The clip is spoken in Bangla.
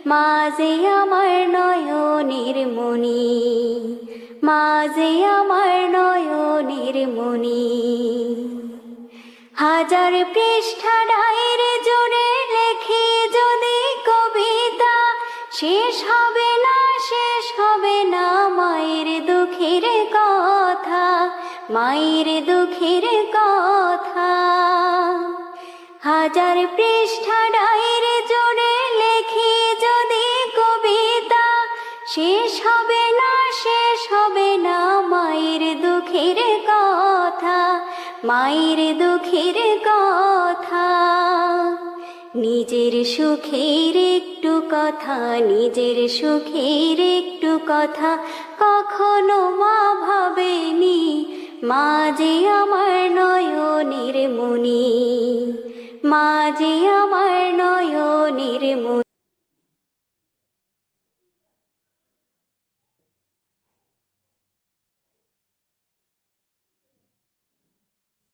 মা যে আমার নয়নের মণি, মা যে আমার নয়নের মণি। হাজার পৃষ্ঠা ডায়েরি জুড়ে লেখি যদি কবিতা, শেষ হবে না, শেষ হবে না মায়ের দুঃখের কথা, মায়ের দুঃখের কথা। হাজার পৃষ্ঠা ডায়েরি জুড়ে লেখি যদি কবিতা, শেষ হবে না, শেষ হবে না মায়ের দুঃখের কথা, মায়ের দুঃখের কথা। নিজের সুখের একটু কথা, নিজের সুখের একটু কথা কখনো মা ভাবেনি, মা যে আমার নয়নের মণি, মা যে আমার নয়নের মণি।